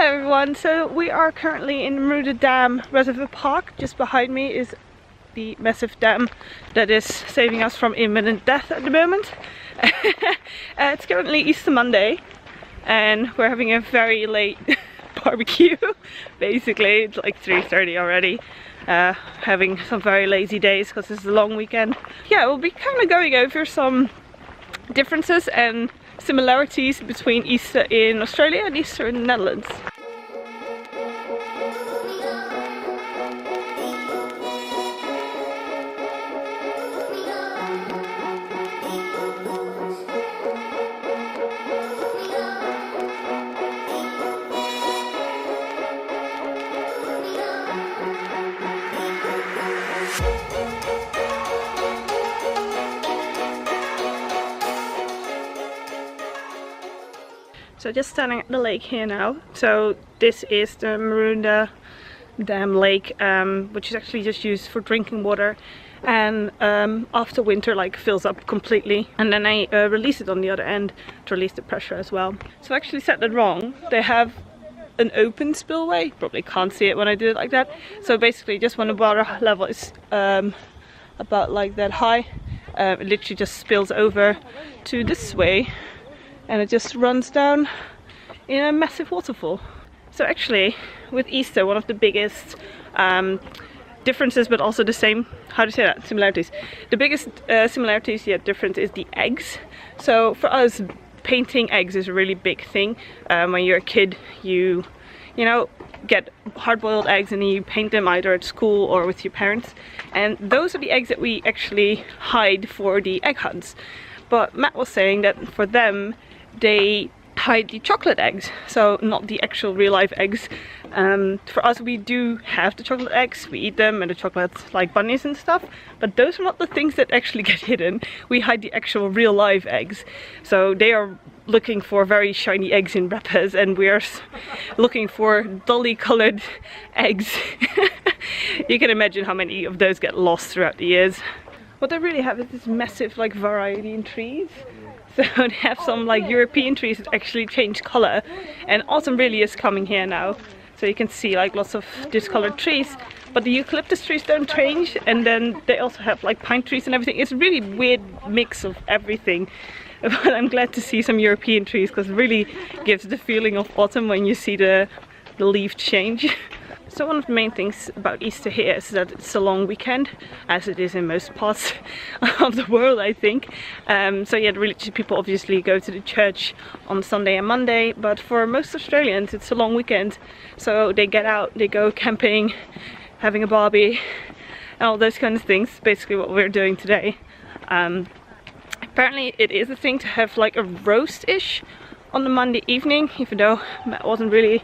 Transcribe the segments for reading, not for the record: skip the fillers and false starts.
Hello everyone, so we are currently in Maroondah Dam Reservoir Park. Just behind me is the massive dam that is saving us from imminent death at the moment. It's currently Easter Monday and we're having a very late barbecue. Basically, it's like 3:30 already. Having some very lazy days because it's a long weekend. Yeah, we'll be kind of going over some differences and similarities between Easter in Australia and Easter in the Netherlands. So just standing at the lake here now. So this is the Maroondah Dam Lake, which is actually just used for drinking water, and after winter like fills up completely, and then they release it on the other end to release the pressure as well. So I actually said that wrong. They have an open spillway. Probably can't see it when I do it like that. So basically just when the water level is about like that high, it literally just spills over to this way and it just runs down in a massive waterfall. So actually with Easter, one of the biggest differences, but also the same, how to say that, similarities. The biggest similarities yet difference is the eggs. So for us, painting eggs is a really big thing. When you're a kid, you know, get hard-boiled eggs and then you paint them either at school or with your parents. And those are the eggs that we actually hide for the egg hunts. But Matt was saying that for them, they hide the chocolate eggs, so not the actual real life eggs. For us, we do have the chocolate eggs, we eat them, and the chocolates like bunnies and stuff, but those are not the things that actually get hidden. We hide the actual real life eggs. So they are looking for very shiny eggs in wrappers and we are looking for dully colored eggs. You can imagine how many of those get lost throughout the years. What they really have is this massive like variety in trees. So they have some like European trees that actually change color, and autumn really is coming here now. So you can see like lots of discolored trees, but the eucalyptus trees don't change, and then they also have like pine trees and everything. It's a really weird mix of everything. But I'm glad to see some European trees because it really gives the feeling of autumn when you see the leaf change. So one of the main things about Easter here is that it's a long weekend, as it is in most parts of the world, I think. So yeah, the religious people obviously go to the church on Sunday and Monday, but for most Australians it's a long weekend. So they get out, they go camping, having a barbie, and all those kind of things. Basically what we're doing today. Apparently it is a thing to have like a roast-ish on the Monday evening, even though Matt wasn't really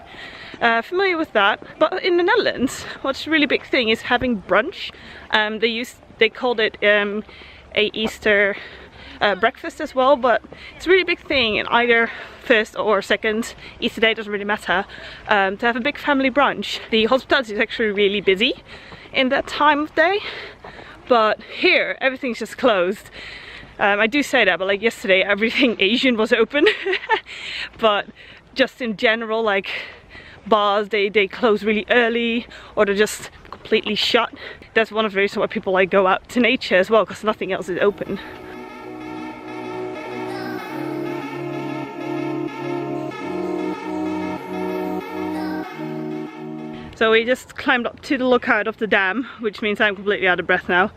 familiar with that. But in the Netherlands, what's a really big thing is having brunch. They called it a Easter breakfast as well, but it's a really big thing in either first or second Easter day, doesn't really matter, to have a big family brunch. The hospitality is actually really busy in that time of day, but here everything's just closed. I do say that, but like yesterday everything Asian was open. But just in general, like bars, they close really early or they're just completely shut. That's one of the reasons why people like go out to nature as well, because nothing else is open. So we just climbed up to the lookout of the dam, which means I'm completely out of breath now.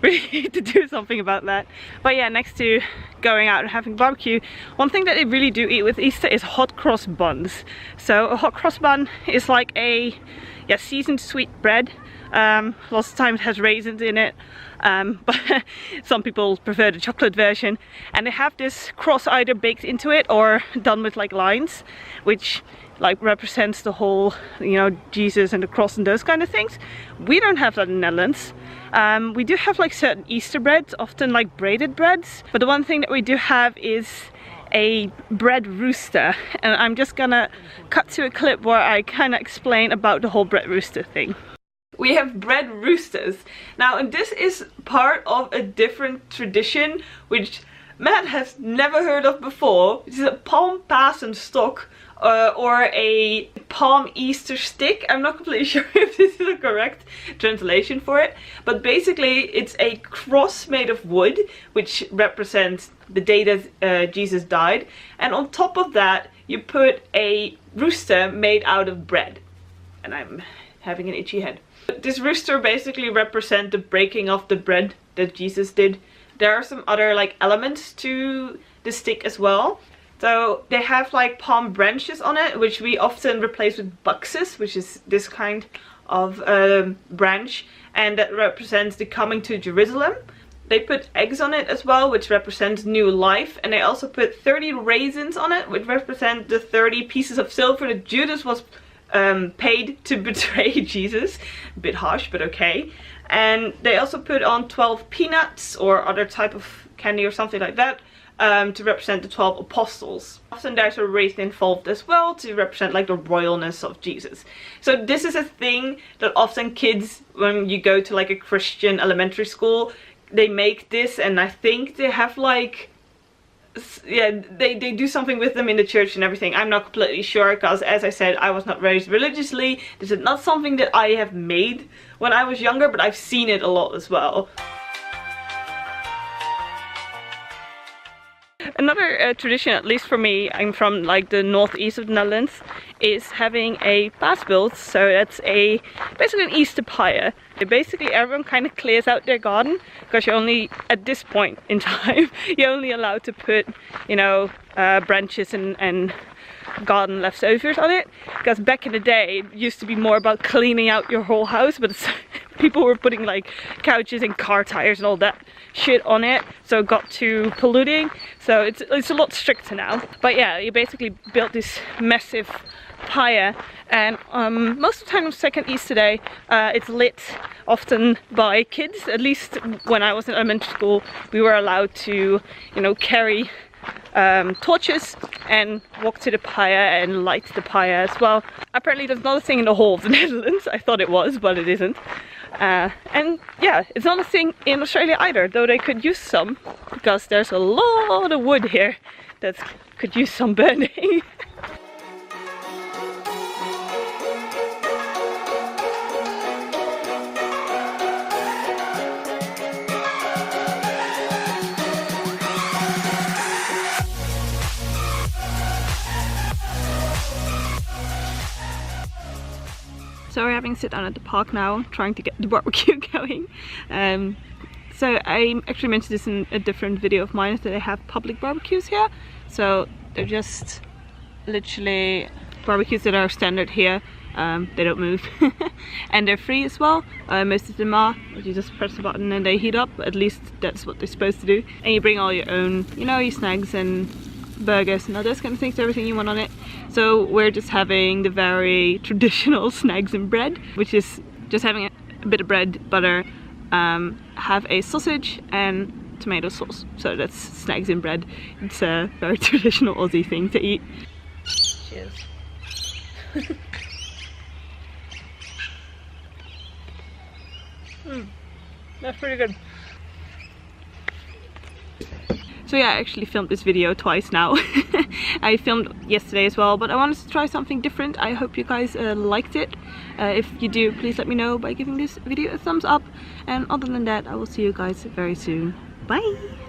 Really need to do something about that. But yeah, next to going out and having barbecue, one thing that they really do eat with Easter is hot cross buns. So a hot cross bun is like a seasoned sweet bread. Lots of times it has raisins in it, but some people prefer the chocolate version. And they have this cross either baked into it or done with like lines, which like represents the whole, you know, Jesus and the cross and those kind of things. We don't have that in the Netherlands. We do have like certain Easter breads, often like braided breads, but the one thing that we do have is a bread rooster, and I'm just gonna cut to a clip where I kind of explain about the whole bread rooster thing. We have bread roosters now, and this is part of a different tradition which Matt has never heard of before. It's a palm pasen stock or a palm Easter stick. I'm not completely sure if this is the correct translation for it, but basically it's a cross made of wood, which represents the day that Jesus died, and on top of that you put a rooster made out of bread. And I'm having an itchy head. This rooster basically represents the breaking of the bread that Jesus did. There are some other like elements to the stick as well. So they have like palm branches on it, which we often replace with buxus, which is this kind of branch, and that represents the coming to Jerusalem. They put eggs on it as well, which represents new life, and they also put 30 raisins on it, which represent the 30 pieces of silver that Judas was paid to betray Jesus. A bit harsh, but okay. And they also put on 12 peanuts or other type of candy or something like that, to represent the 12 apostles. Often there's a wreath involved as well to represent like the royalness of Jesus. So this is a thing that often kids, when you go to like a Christian elementary school, they make this, and I think they have like, yeah, they do something with them in the church and everything. I'm not completely sure, because as I said, I was not raised religiously. This is not something that I have made when I was younger, but I've seen it a lot as well. Another tradition, at least for me, I'm from like the northeast of the Netherlands, is having a paasbeeld. So that's basically an Easter pyre. Basically everyone kind of clears out their garden, because you're only, at this point in time, you're only allowed to put, you know, branches and garden leftovers on it. Because back in the day it used to be more about cleaning out your whole house, but people were putting like couches and car tires and all that shit on it, so it got too polluting. So it's a lot stricter now. But yeah, you basically built this massive pyre, and most of the time on second Easter day it's lit often by kids. At least when I was in elementary school, we were allowed to, you know, carry torches and walk to the pyre and light the pyre as well. Apparently there's not a thing in the whole of the Netherlands. I thought it was, but it isn't. And yeah, it's not a thing in Australia either, though they could use some, because there's a lot of wood here that could use some burning. So we're having a sit down at the park now, trying to get the barbecue going. So I actually mentioned this in a different video of mine, that they have public barbecues here. So they're just literally barbecues that are standard here. They don't move. And they're free as well. Most of them are. You just press the button and they heat up. At least that's what they're supposed to do. And you bring all your own, you know, your snags and burgers and all those kind of things, everything you want on it. So we're just having the very traditional snags and bread, which is just having a bit of bread, butter, have a sausage and tomato sauce. So that's snags and bread. It's a very traditional Aussie thing to eat. Cheers. That's pretty good. So yeah, I actually filmed this video twice now. I filmed yesterday as well, but I wanted to try something different. I hope you guys liked it. If you do, please let me know by giving this video a thumbs up. And other than that, I will see you guys very soon. Bye!